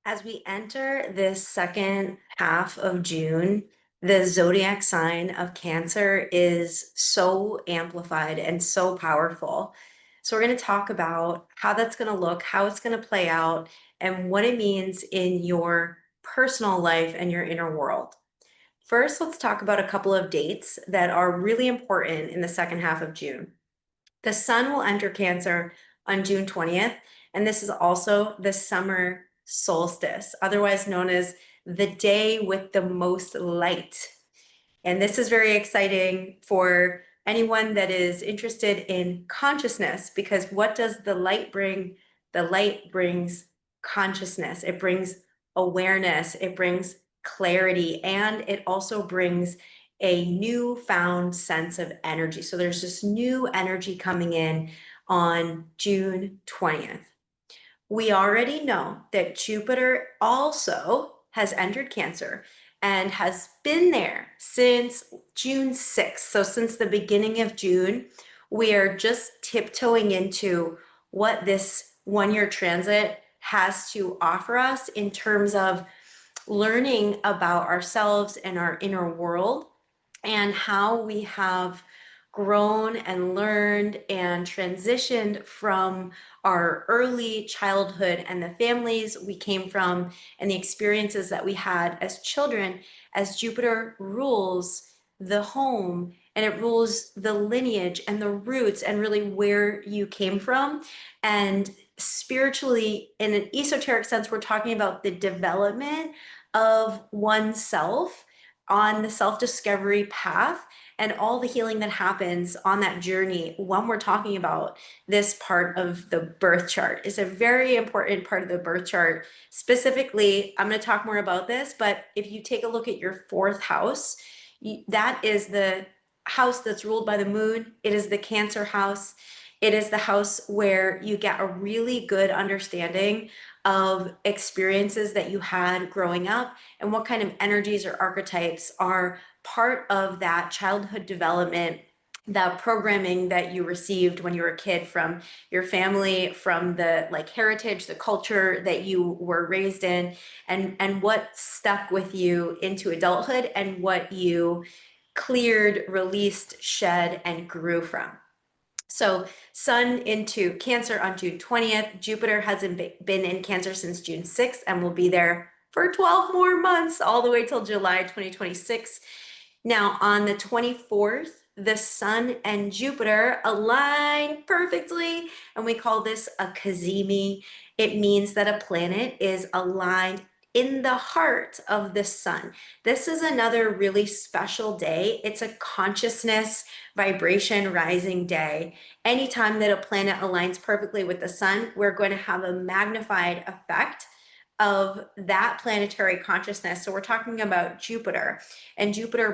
As we enter this second half of June, the zodiac sign of Cancer is so amplified and so powerful. So, we're going to talk about how that's going to look, how it's going to play out, and what it means in your personal life and your inner world. First, let's talk about a couple of dates that are really important in the second half of June. The sun will enter Cancer on June 20th, and this is also the summer solstice, otherwise known as the day with the most light. And this is very exciting for anyone that is interested in consciousness, because what does the light bring? The light brings consciousness, it brings awareness, it brings clarity, and it also brings a newfound sense of energy. So there's this new energy coming in on June 20th. We already know that Jupiter also has entered Cancer and has been there since June 6th. So, since the beginning of June, we are just tiptoeing into what this 1 year transit has to offer us in terms of learning about ourselves and our inner world and how we have grown and learned and transitioned from our early childhood and the families we came from and the experiences that we had as children, as Jupiter rules the home and it rules the lineage and the roots and really where you came from. And spiritually, in an esoteric sense, we're talking about the development of oneself on the self-discovery path and all the healing that happens on that journey when we're talking about this part of the birth chart. Is a very important part of the birth chart. Specifically, I'm going to talk more about this, but if you take a look at your fourth house, that is the house that's ruled by the moon. It is the Cancer house. It is the house where you get a really good understanding of experiences that you had growing up and what kind of energies or archetypes are part of that childhood development, that programming that you received when you were a kid from your family, from the heritage, the culture that you were raised in, and what stuck with you into adulthood and what you cleared, released, shed, and grew from. So, Sun into Cancer on June 20th. Jupiter hasn't been in Cancer since June 6th and will be there for 12 more months, all the way till July 2026. Now, on the 24th, the Sun and Jupiter align perfectly, and we call this a Cazimi. It means that a planet is aligned in the heart of the Sun. This is another really special day. It's a consciousness vibration rising day. Anytime that a planet aligns perfectly with the Sun, we're going to have a magnified effect of that planetary consciousness. So we're talking about Jupiter, and Jupiter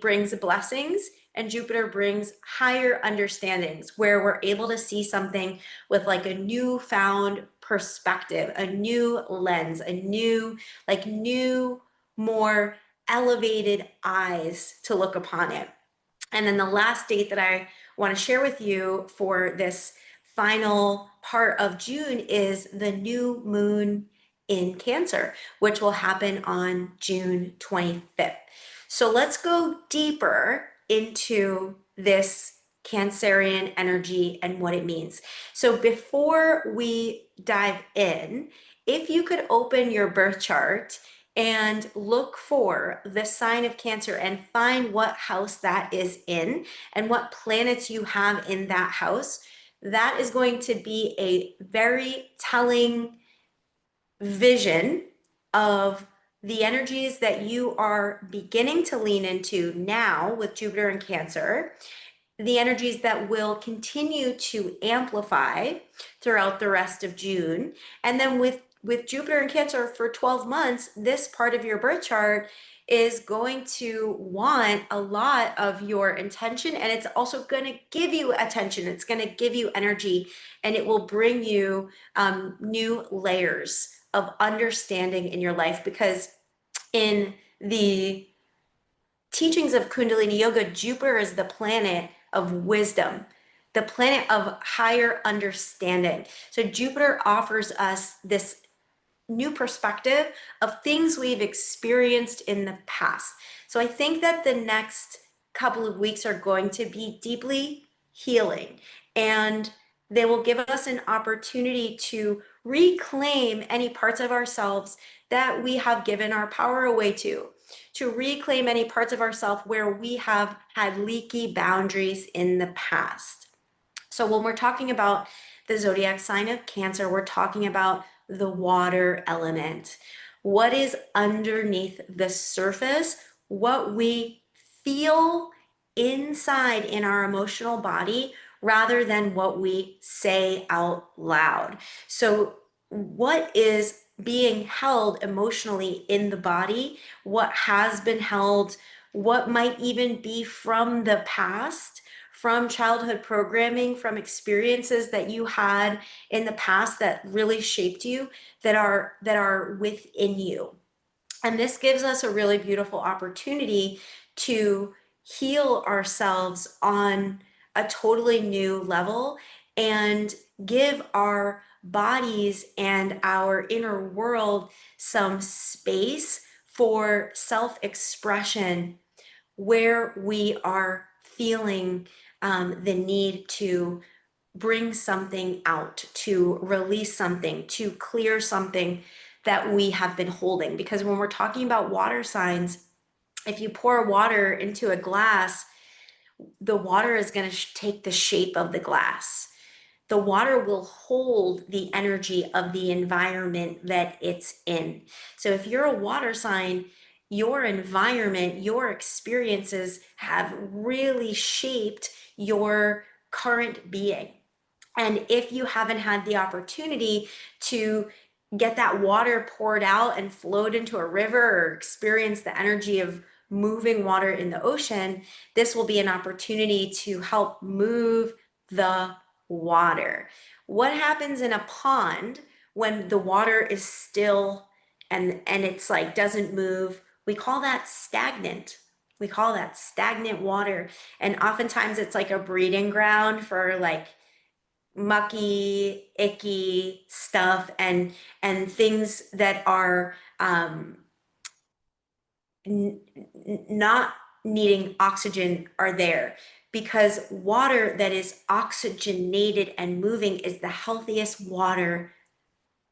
brings blessings, and Jupiter brings higher understandings where we're able to see something with a newfound perspective, a new lens, a new, more elevated eyes to look upon it. And then the last date that I want to share with you for this final part of June is the new moon in Cancer, which will happen on June 25th. So let's go deeper into this Cancerian energy and what it means. So before we dive in, if you could open your birth chart and look for the sign of Cancer and find what house that is in and what planets you have in that house, that is going to be a very telling vision of the energies that you are beginning to lean into now with Jupiter and Cancer, the energies that will continue to amplify throughout the rest of June. And then with Jupiter and Cancer for 12 months, this part of your birth chart is going to want a lot of your intention, and it's also going to give you attention. It's going to give you energy, and it will bring you new layers of understanding in your life, because in the teachings of Kundalini Yoga, Jupiter is the planet of wisdom, the planet of higher understanding. So Jupiter offers us this new perspective of things we've experienced in the past. So I think that the next couple of weeks are going to be deeply healing, and they will give us an opportunity to reclaim any parts of ourselves that we have given our power away to reclaim any parts of ourselves where we have had leaky boundaries in the past. So when we're talking about the zodiac sign of Cancer, we're talking about the water element. What is underneath the surface? What we feel inside in our emotional body rather than what we say out loud. So what is being held emotionally in the body? What has been held? What might even be from the past, from childhood programming, from experiences that you had in the past that really shaped you, that are within you. And this gives us a really beautiful opportunity to heal ourselves on a totally new level and give our bodies and our inner world some space for self-expression where we are feeling the need to bring something out, to release something, to clear something that we have been holding. Because when we're talking about water signs, if you pour water into a glass, the water is going to take the shape of the glass. The water will hold the energy of the environment that it's in. So if you're a water sign, your environment, your experiences have really shaped your current being. And if you haven't had the opportunity to get that water poured out and flowed into a river or experience the energy of moving water in the ocean, this will be an opportunity to help move the water. What happens in a pond when the water is still and it's like doesn't move? We call that stagnant. We call that stagnant water. And oftentimes it's like a breeding ground for like mucky, icky stuff and things that are not needing oxygen are there, because water that is oxygenated and moving is the healthiest water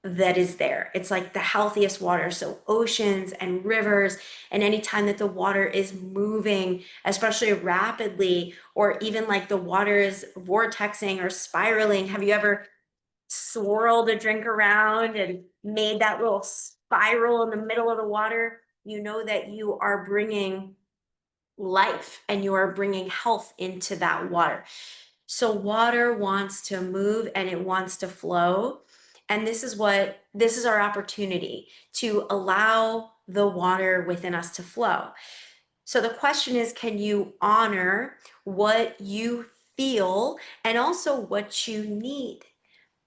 that is there. It's like the healthiest water. So oceans and rivers, and anytime that the water is moving, especially rapidly, or even like the water is vortexing or spiraling. Have you ever swirled a drink around and made that little spiral in the middle of the water? You know that you are bringing life and you are bringing health into that water. So water wants to move and it wants to flow. And this is our opportunity to allow the water within us to flow. So the question is, can you honor what you feel and also what you need?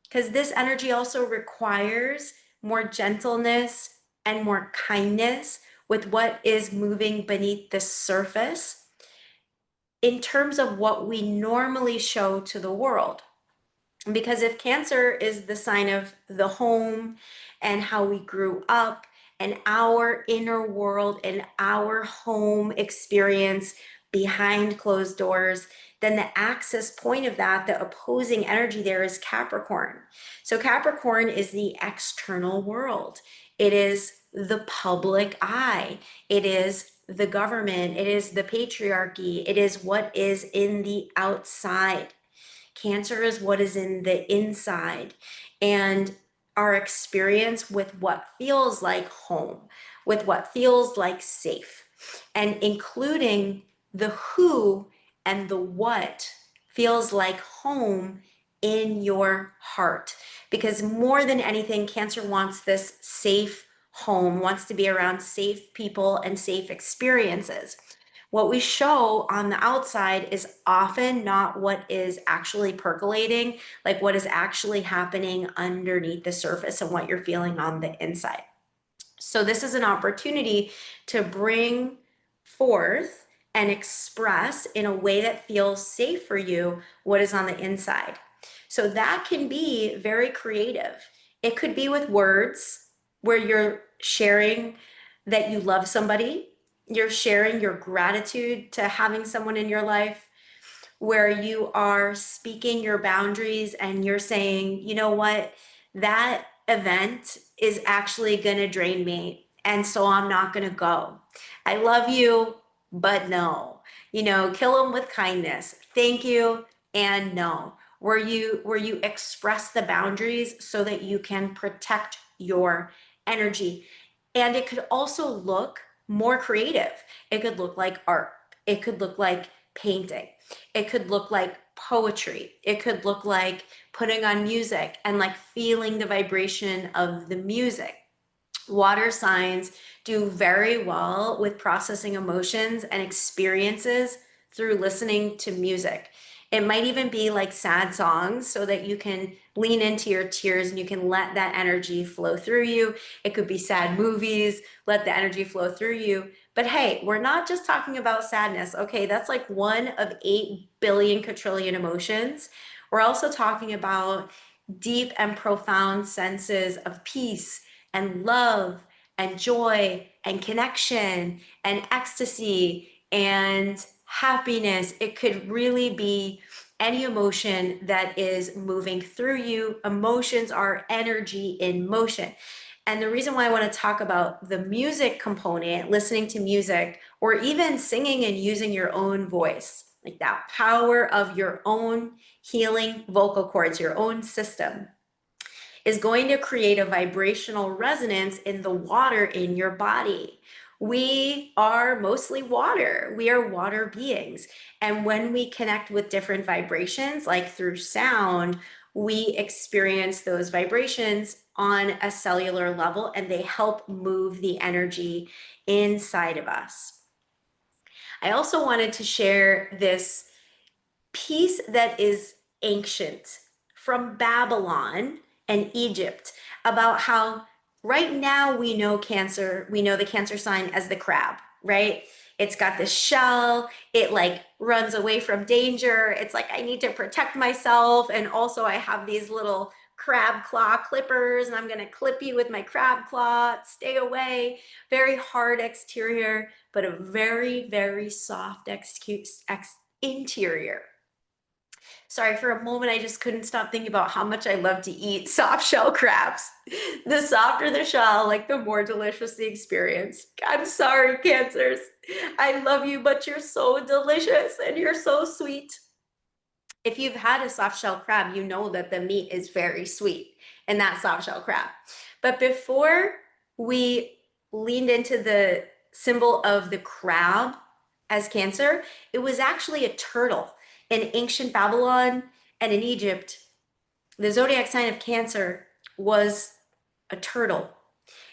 Because this energy also requires more gentleness and more kindness with what is moving beneath the surface in terms of what we normally show to the world. Because if Cancer is the sign of the home and how we grew up and our inner world and our home experience behind closed doors, then the access point of that, the opposing energy there, is Capricorn. So Capricorn is the external world. It is the public eye. It is the government. It is the patriarchy. It is what is in the outside. Cancer is what is in the inside, and our experience with what feels like home, with what feels like safe, and including the who and the what feels like home in your heart. Because more than anything, Cancer wants this safe home, wants to be around safe people and safe experiences. What we show on the outside is often not what is actually percolating, like what is actually happening underneath the surface and what you're feeling on the inside. So this is an opportunity to bring forth and express in a way that feels safe for you what is on the inside. So that can be very creative. It could be with words, where you're sharing that you love somebody, you're sharing your gratitude to having someone in your life, where you are speaking your boundaries and you're saying, you know what, that event is actually going to drain me. And so I'm not going to go. I love you, but no. Kill them with kindness. Thank you and no. Where you express the boundaries so that you can protect your energy. And it could also look more creative. It could look like art. It could look like painting. It could look like poetry. It could look like putting on music and like feeling the vibration of the music. Water signs do very well with processing emotions and experiences through listening to music. It might even be like sad songs so that you can lean into your tears and you can let that energy flow through you. It could be sad movies, let the energy flow through you. But hey, we're not just talking about sadness. Okay, that's like one of 8 billion quadrillion emotions. We're also talking about deep and profound senses of peace and love and joy and connection and ecstasy and happiness. It could really be any emotion that is moving through you. Emotions are energy in motion. And the reason why I want to talk about the music component, listening to music, or even singing and using your own voice, like that power of your own healing vocal cords, your own system, is going to create a vibrational resonance in the water in your body. We are mostly water. We are water beings. And when we connect with different vibrations, like through sound, we experience those vibrations on a cellular level and they help move the energy inside of us. I also wanted to share this piece that is ancient from Babylon and Egypt about how right now we know Cancer, we know the Cancer sign as the crab, right? It's got this shell, it like runs away from danger. It's like, I need to protect myself. And also, I have these little crab claw clippers and I'm going to clip you with my crab claw. Stay away. Very hard exterior, but a very, very soft interior. Sorry, for a moment, I just couldn't stop thinking about how much I love to eat soft shell crabs. The softer the shell, like the more delicious the experience. I'm sorry, Cancers. I love you, but you're so delicious and you're so sweet. If you've had a soft shell crab, you know that the meat is very sweet in that soft shell crab. But before we leaned into the symbol of the crab as Cancer, it was actually a turtle. In ancient Babylon and in Egypt, the zodiac sign of Cancer was a turtle.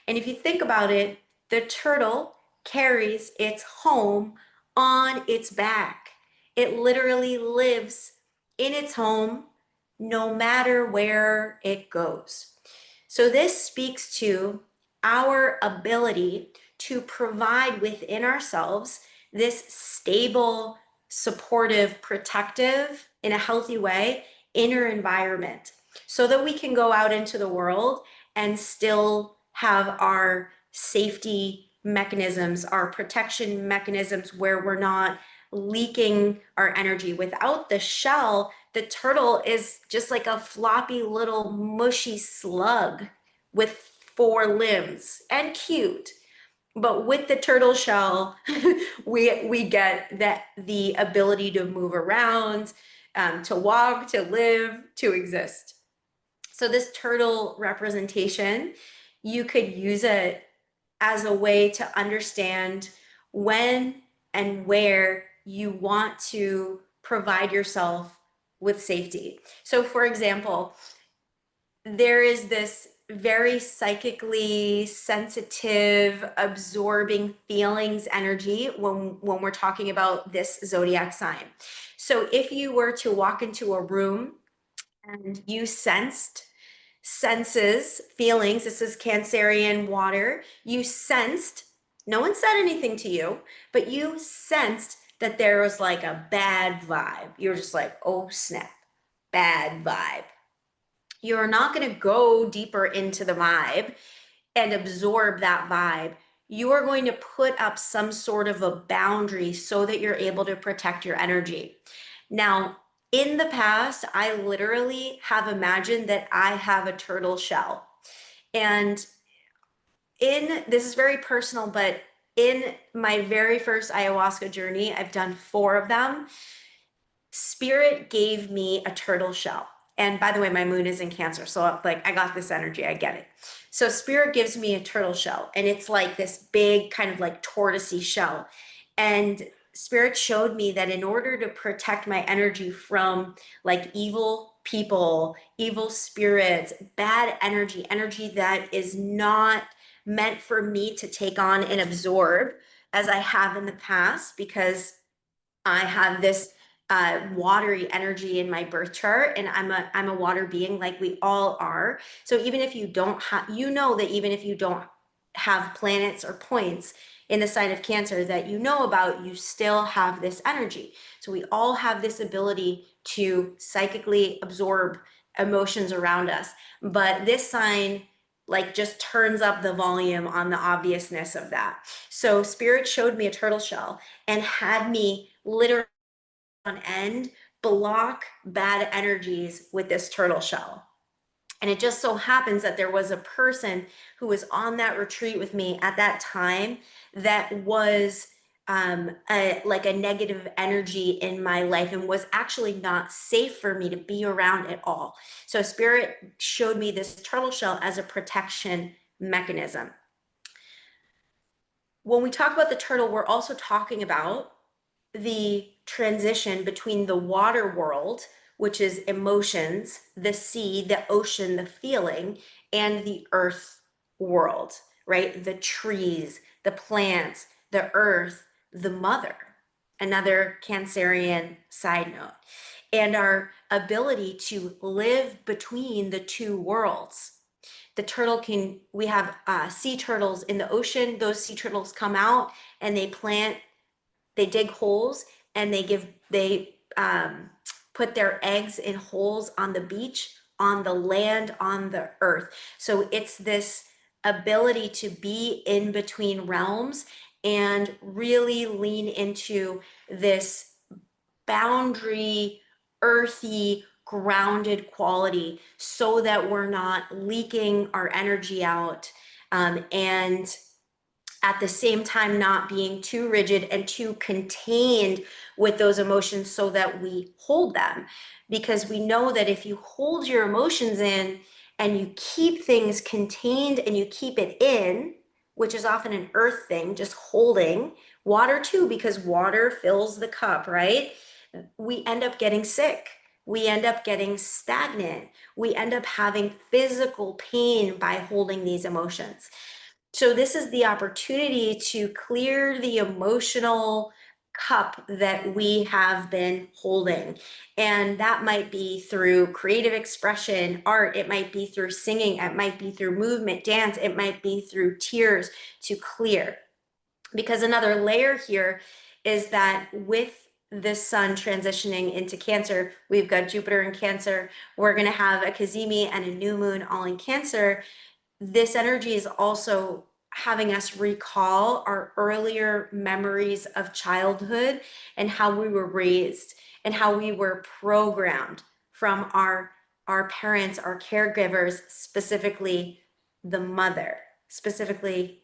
And if you think about it, the turtle carries its home on its back. It literally lives in its home no matter where it goes. So this speaks to our ability to provide within ourselves this stable, supportive, protective, in a healthy way, inner environment so that we can go out into the world and still have our safety mechanisms, our protection mechanisms where we're not leaking our energy. Without the shell, the turtle is just like a floppy little mushy slug with 4 limbs and cute. But with the turtle shell, we get that the ability to move around, to walk, to live, to exist. So this turtle representation, you could use it as a way to understand when and where you want to provide yourself with safety. So for example, there is this very psychically sensitive, absorbing feelings energy when we're talking about this zodiac sign. So if you were to walk into a room and you sensed feelings, this is Cancerian water, you sensed, no one said anything to you, but you sensed that there was like a bad vibe. You're just like, oh snap, bad vibe. You're not going to go deeper into the vibe. and absorb that vibe, you are going to put up some sort of a boundary so that you're able to protect your energy. Now, in the past, I literally have imagined that I have a turtle shell. And this is very personal, but in my very first ayahuasca journey, I've done 4 of them. Spirit gave me a turtle shell. And by the way, my moon is in Cancer. So like I got this energy, I get it. So spirit gives me a turtle shell, and it's like this big kind of like tortoisey shell. And spirit showed me that in order to protect my energy from like evil people, evil spirits, bad energy, energy that is not meant for me to take on and absorb as I have in the past, because I have this watery energy in my birth chart, and I'm a water being, like we all are. So even if you don't have, you know that even if you don't have planets or points in the sign of Cancer that you know about, you still have this energy. So we all have this ability to psychically absorb emotions around us. But this sign like just turns up the volume on the obviousness of that. So spirit showed me a turtle shell and had me literally on end block bad energies with this turtle shell. And it just so happens that there was a person who was on that retreat with me at that time that was like a negative energy in my life and was actually not safe for me to be around at all. So spirit showed me this turtle shell as a protection mechanism. When we talk about the turtle, we're also talking about the transition between the water world, which is emotions, the sea, the ocean, the feeling, and the earth world, right? The trees, the plants, the earth, the mother. Another Cancerian side note. And our ability to live between the 2 worlds. The turtle can, we have sea turtles in the ocean. Those sea turtles come out and they dig holes, and they put their eggs in holes on the beach, on the land, on the earth. So it's this ability to be in between realms and really lean into this boundary, earthy, grounded quality so that we're not leaking our energy out, and at the same time not being too rigid and too contained with those emotions so that we hold them. Because we know that if you hold your emotions in and you keep things contained and you keep it in, which is often an earth thing, just holding water too, because water fills the cup, right? We end up getting sick. We end up getting stagnant. We end up having physical pain by holding these emotions. So this is the opportunity to clear the emotional cup that we have been holding. And that might be through creative expression, art, it might be through singing, it might be through movement, dance, it might be through tears to clear. Because another layer here is that with the sun transitioning into Cancer, we've got Jupiter in Cancer, we're going to have a Cazimi and a new moon all in Cancer. This energy is also having us recall our earlier memories of childhood and how we were raised and how we were programmed from our parents, our caregivers, specifically the mother, specifically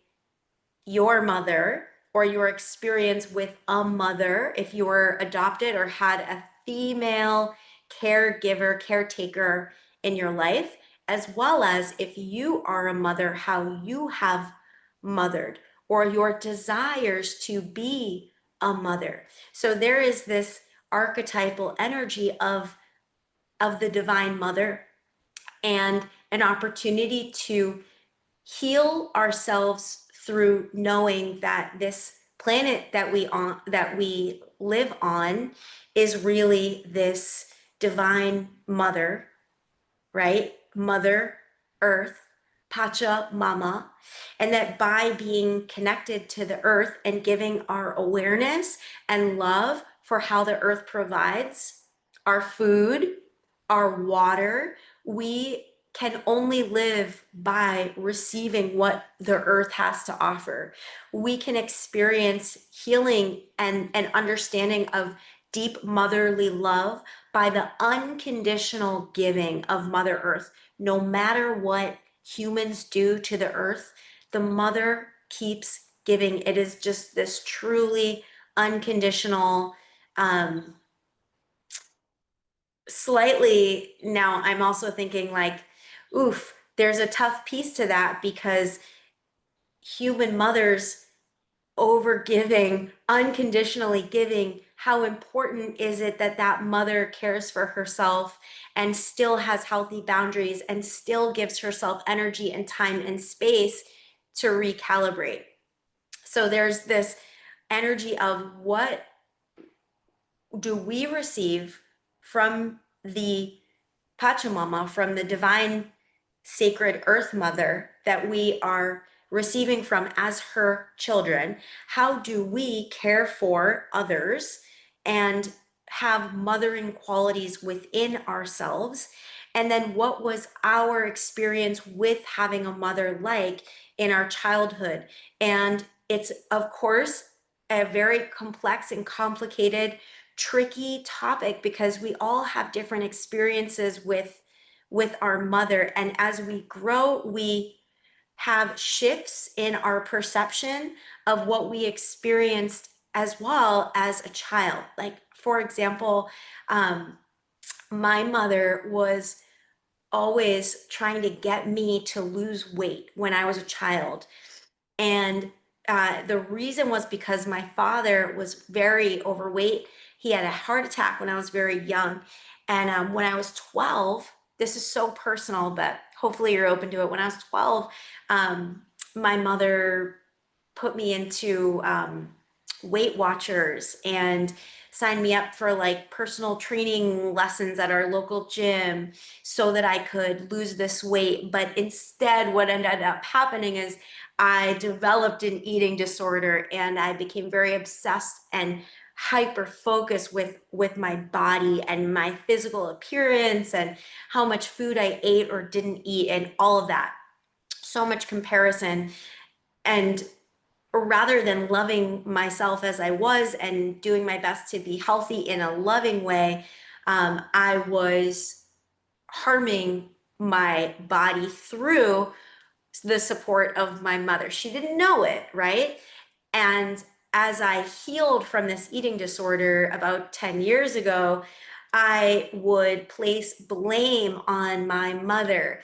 your mother, or your experience with a mother if you were adopted or had a female caregiver, caretaker in your life, as well as if you are a mother, how you have mothered, or your desires to be a mother. So there is this archetypal energy of the divine mother, and an opportunity to heal ourselves through knowing that this planet that we live on is really this divine mother, right? Mother Earth, Pacha Mama, and that by being connected to the earth and giving our awareness and love for how the earth provides our food, our water, we can only live by receiving what the earth has to offer. We can experience healing and understanding of deep motherly love by the unconditional giving of Mother Earth. No matter what humans do to the earth, the mother keeps giving. It is just this truly unconditional, um, slightly now I'm also thinking like, oof, there's a tough piece to that because human mothers over giving, unconditionally giving, how important is it that that mother cares for herself and still has healthy boundaries and still gives herself energy and time and space to recalibrate? So there's this energy of what do we receive from the Pachamama, from the divine sacred earth mother that we are receiving from as her children? How do we care for others and have mothering qualities within ourselves? And then what was our experience with having a mother like in our childhood? And it's, of course, a very complex and complicated, tricky topic because we all have different experiences with our mother. And as we grow, we have shifts in our perception of what we experienced as well as a child. Like, for example, um, my mother was always trying to get me to lose weight when I was a child. And the reason was because my father was very overweight. He had a heart attack when I was very young. And when I was 12, this is so personal, but hopefully you're open to it. When I was 12, um, my mother put me into Weight Watchers and signed me up for like personal training lessons at our local gym so that I could lose this weight. But instead, what ended up happening is I developed an eating disorder and I became very obsessed and hyper focused with my body and my physical appearance and how much food I ate or didn't eat and all of that. So much comparison. And rather than loving myself as I was and doing my best to be healthy in a loving way, I was harming my body through the support of my mother. She didn't know it, right? And as I healed from this eating disorder about 10 years ago, I would place blame on my mother.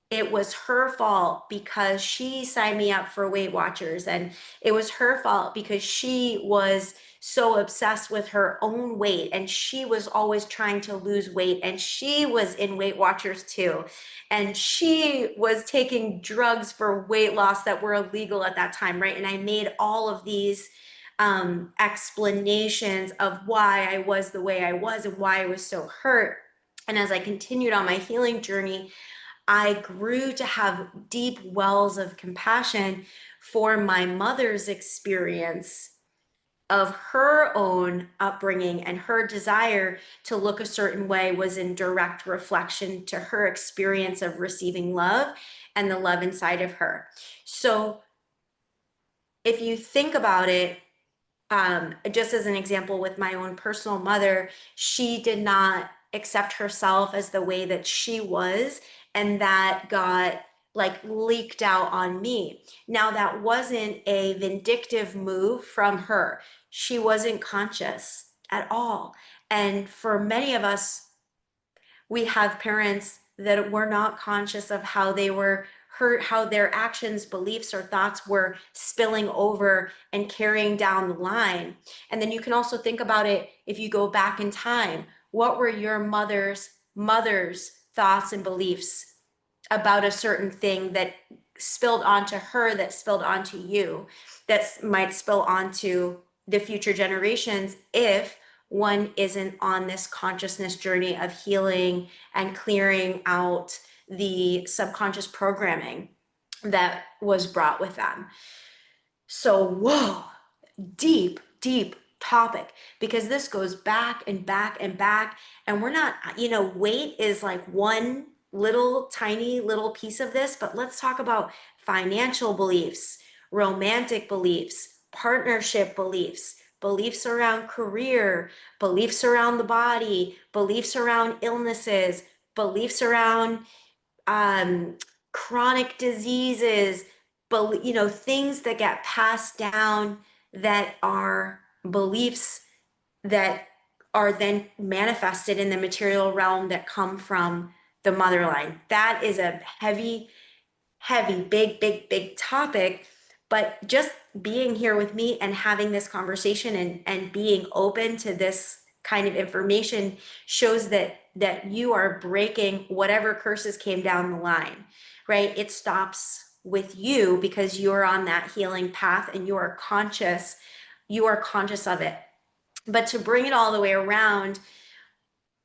It was her fault because she signed me up for Weight Watchers, and it was her fault because she was so obsessed with her own weight and she was always trying to lose weight, and she was in Weight Watchers too, and she was taking drugs for weight loss that were illegal at that time, right? And I made all of these explanations of why I was the way I was and why I was so hurt. And as I continued on my healing journey, I grew to have deep wells of compassion for my mother's experience of her own upbringing, and her desire to look a certain way was in direct reflection to her experience of receiving love and the love inside of her. So if you think about it, just as an example with my own personal mother, she did not accept herself as the way that she was, and that got like leaked out on me. Now, that wasn't a vindictive move from her. She wasn't conscious at all. And for many of us, we have parents that were not conscious of how they were hurt, how their actions, beliefs, or thoughts were spilling over and carrying down the line. And then you can also think about it if you go back in time. What were your mother's thoughts and beliefs about a certain thing that spilled onto her, that spilled onto you, that might spill onto the future generations if one isn't on this consciousness journey of healing and clearing out the subconscious programming that was brought with them. So, whoa, deep, deep topic, because this goes back and back and back. And we're not, weight is like one little tiny little piece of this, but let's talk about financial beliefs, romantic beliefs, partnership beliefs, beliefs around career, beliefs around the body, beliefs around illnesses, beliefs around um, chronic diseases, but things that get passed down that are beliefs that are then manifested in the material realm that come from the mother line. That is a heavy, heavy, big, big, big topic. But just being here with me and having this conversation and being open to this kind of information shows that you are breaking whatever curses came down the line, right? It stops with you because you're on that healing path and you are conscious of it. But to bring it all the way around,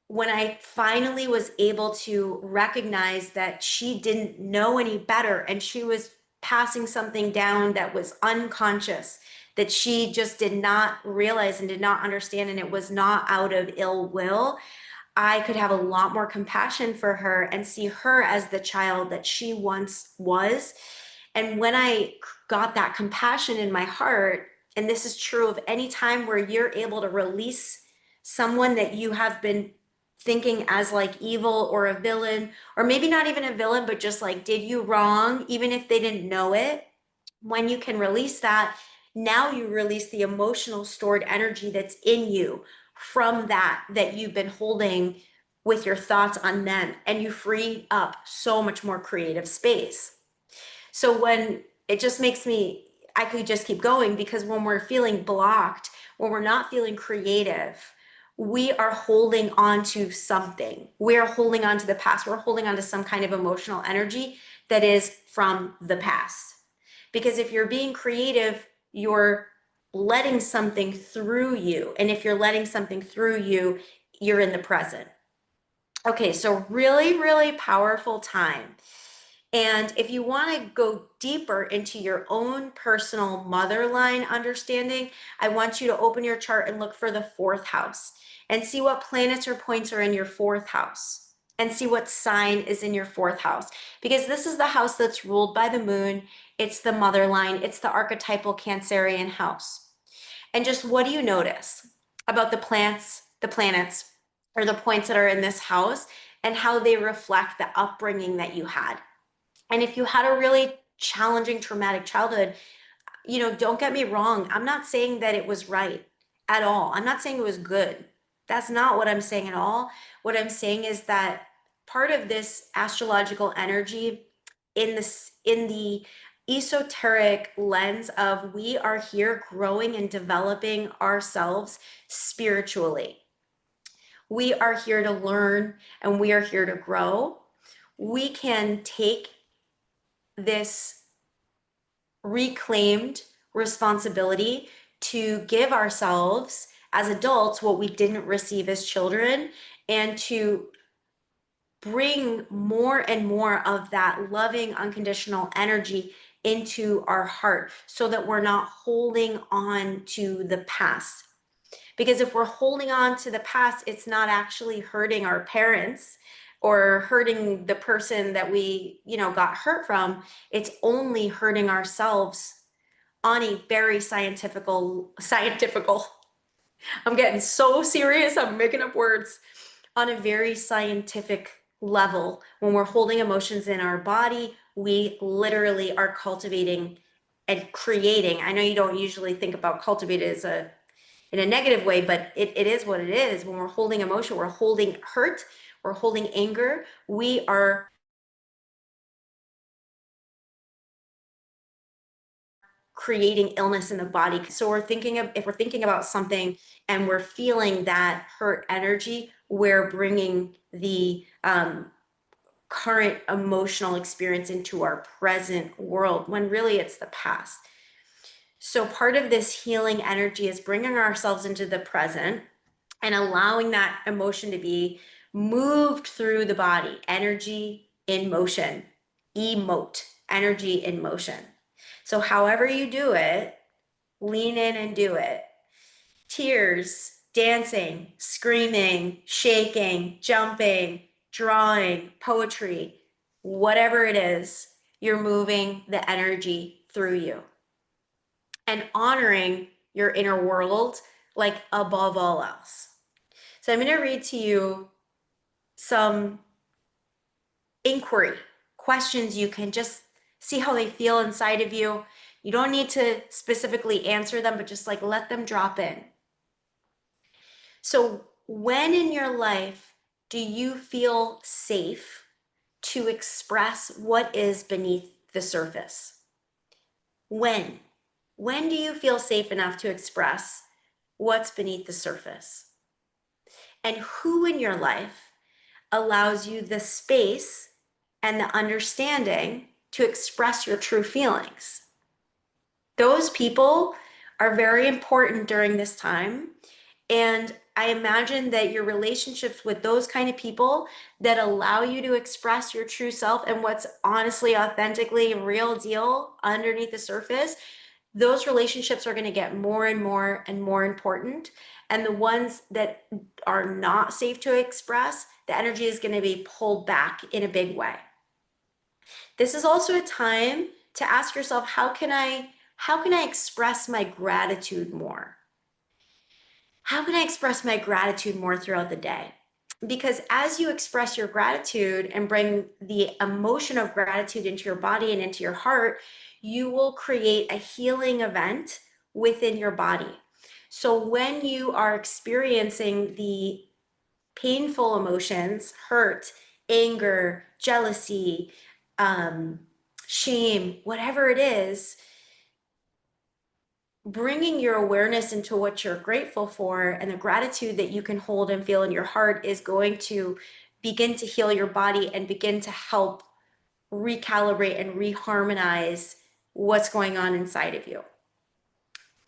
when I finally was able to recognize that she didn't know any better and she was passing something down that was unconscious, that she just did not realize and did not understand, and it was not out of ill will, I could have a lot more compassion for her and see her as the child that she once was. And when I got that compassion in my heart, and this is true of any time where you're able to release someone that you have been thinking as like evil or a villain, or maybe not even a villain, but just like did you wrong, even if they didn't know it. When you can release that, now you release the emotional stored energy that's in you from that you've been holding with your thoughts on them, and you free up so much more creative space. So when it just makes me, I could just keep going, because when we're feeling blocked, when we're not feeling creative, we are holding on to something. We're holding on to the past. We're holding on to some kind of emotional energy that is from the past. Because if you're being creative, you're letting something through you. And if you're letting something through you, you're in the present. Okay, so really, really powerful time. And if you want to go deeper into your own personal mother line understanding, I want you to open your chart and look for the fourth house and see what planets or points are in your fourth house and see what sign is in your fourth house. Because this is the house that's ruled by the moon. It's the mother line. It's the archetypal Cancerian house. And just what do you notice about the planets, or the points that are in this house, and how they reflect the upbringing that you had? And if you had a really challenging, traumatic childhood, don't get me wrong. I'm not saying that it was right at all. I'm not saying it was good. That's not what I'm saying at all. What I'm saying is that part of this astrological energy in the esoteric lens of we are here growing and developing ourselves spiritually. We are here to learn and we are here to grow. We can take this reclaimed responsibility to give ourselves as adults what we didn't receive as children, and to bring more and more of that loving unconditional energy into our heart so that we're not holding on to the past. Because if we're holding on to the past, it's not actually hurting our parents or hurting the person that we, got hurt from. It's only hurting ourselves on a very scientifical, I'm getting so serious, I'm making up words, on a very scientific level. When we're holding emotions in our body, we literally are cultivating and creating. I know you don't usually think about cultivate as in a negative way, but it is what it is. When we're holding emotion, we're holding hurt, we're holding anger, we are creating illness in the body. So if we're thinking about something and we're feeling that hurt energy, we're bringing the current emotional experience into our present world, when really it's the past. So part of this healing energy is bringing ourselves into the present and allowing that emotion to be moved through the body. Energy in motion, emote, energy in motion. So however you do it, lean in and do it. Tears, dancing, screaming, shaking, jumping, drawing, poetry, whatever it is, you're moving the energy through you and honoring your inner world, like above all else. So I'm going to read to you some inquiry questions. You can just see how they feel inside of you. You don't need to specifically answer them, but just like let them drop in. So when in your life do you feel safe to express what is beneath the surface? When? When do you feel safe enough to express what's beneath the surface? And who in your life allows you the space and the understanding to express your true feelings? Those people are very important during this time. And I imagine that your relationships with those kind of people that allow you to express your true self and what's honestly, authentically real deal underneath the surface, those relationships are going to get more and more and more important. And the ones that are not safe to express, the energy is going to be pulled back in a big way. This is also a time to ask yourself, how can I express my gratitude more? How can I express my gratitude more throughout the day? Because as you express your gratitude and bring the emotion of gratitude into your body and into your heart, you will create a healing event within your body. So when you are experiencing the painful emotions, hurt, anger, jealousy, shame, whatever it is, bringing your awareness into what you're grateful for and the gratitude that you can hold and feel in your heart is going to begin to heal your body and begin to help recalibrate and reharmonize what's going on inside of you.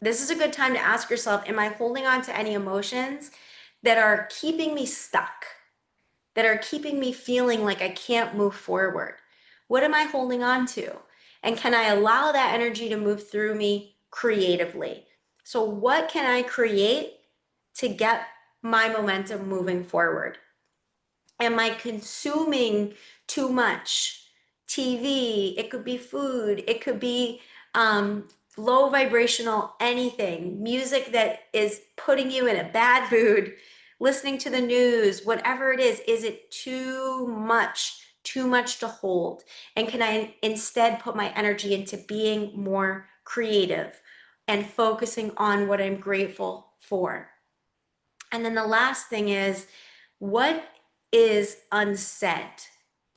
This is a good time to ask yourself, am I holding on to any emotions that are keeping me stuck, that are keeping me feeling like I can't move forward? What am I holding on to? And can I allow that energy to move through me creatively? So what can I create to get my momentum moving forward? Am I consuming too much TV? It could be food. It could be low vibrational anything, music that is putting you in a bad mood, listening to the news, whatever it is it too much to hold? And can I instead put my energy into being more creative and focusing on what I'm grateful for? And then the last thing is, what is unsaid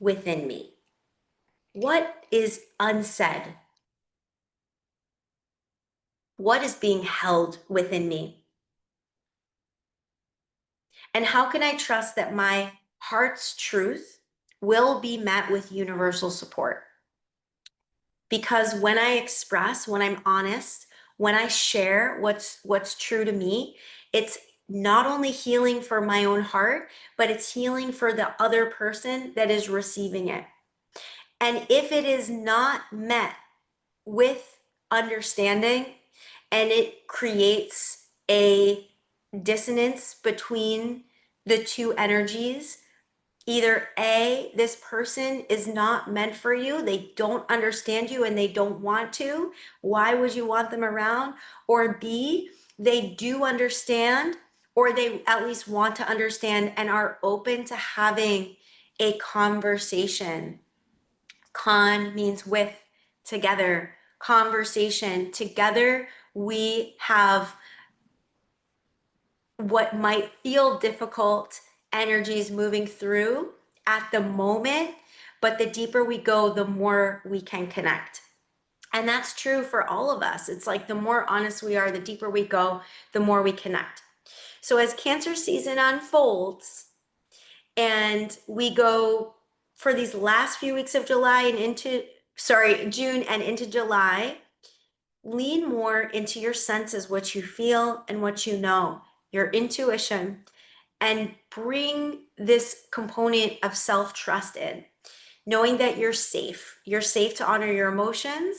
within me? What is unsaid? What is being held within me? And how can I trust that my heart's truth will be met with universal support? Because when I express, when I'm honest, when I share what's true to me, it's not only healing for my own heart, but it's healing for the other person that is receiving it. And if it is not met with understanding and it creates a dissonance between the two energies, either A, this person is not meant for you, they don't understand you and they don't want to, why would you want them around? Or B, they do understand, or they at least want to understand and are open to having a conversation. Con means with, together, conversation. Together, we have what might feel difficult energies moving through at the moment, but the deeper we go, the more we can connect. And that's true for all of us. It's like the more honest we are, the deeper we go, the more we connect. So as Cancer season unfolds and we go for these last few weeks of July and June and into July, lean more into your senses, what you feel and what you know, your intuition, and bring this component of self-trust in, knowing that you're safe. You're safe to honor your emotions,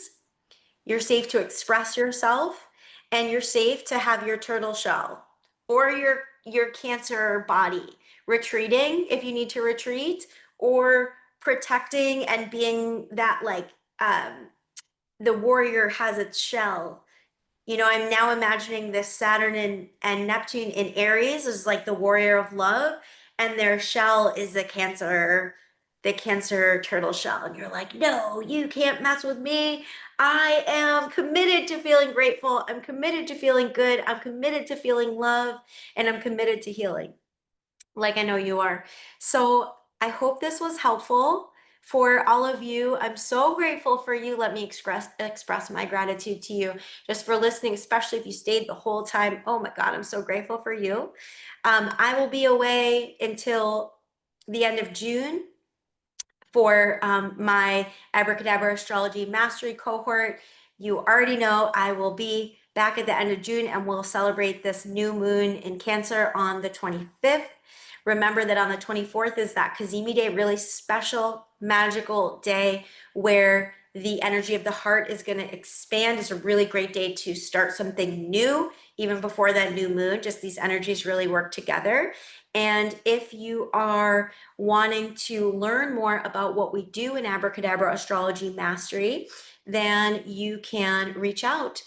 you're safe to express yourself, and you're safe to have your turtle shell or your Cancer body retreating if you need to retreat, or protecting and being that like the warrior has its shell. You know, I'm now imagining this Saturn and Neptune in Aries is like the warrior of love, and their shell is the Cancer turtle shell. And you're like, no, you can't mess with me. I am committed to feeling grateful. I'm committed to feeling good. I'm committed to feeling love, and I'm committed to healing, like I know you are. So I hope this was helpful for all of you. I'm so grateful for you. Let me express my gratitude to you just for listening, especially if you stayed the whole time. Oh my God, I'm so grateful for you. I will be away until the end of June for my Abracadabra Astrology Mastery cohort. You already know I will be back at the end of June, and we'll celebrate this new moon in Cancer on the 25th. Remember that on the 24th is that Cazimi day, really special, magical day where the energy of the heart is going to expand. It's a really great day to start something new, even before that new moon. Just these energies really work together. And if you are wanting to learn more about what we do in Abracadabra Astrology Mastery, then you can reach out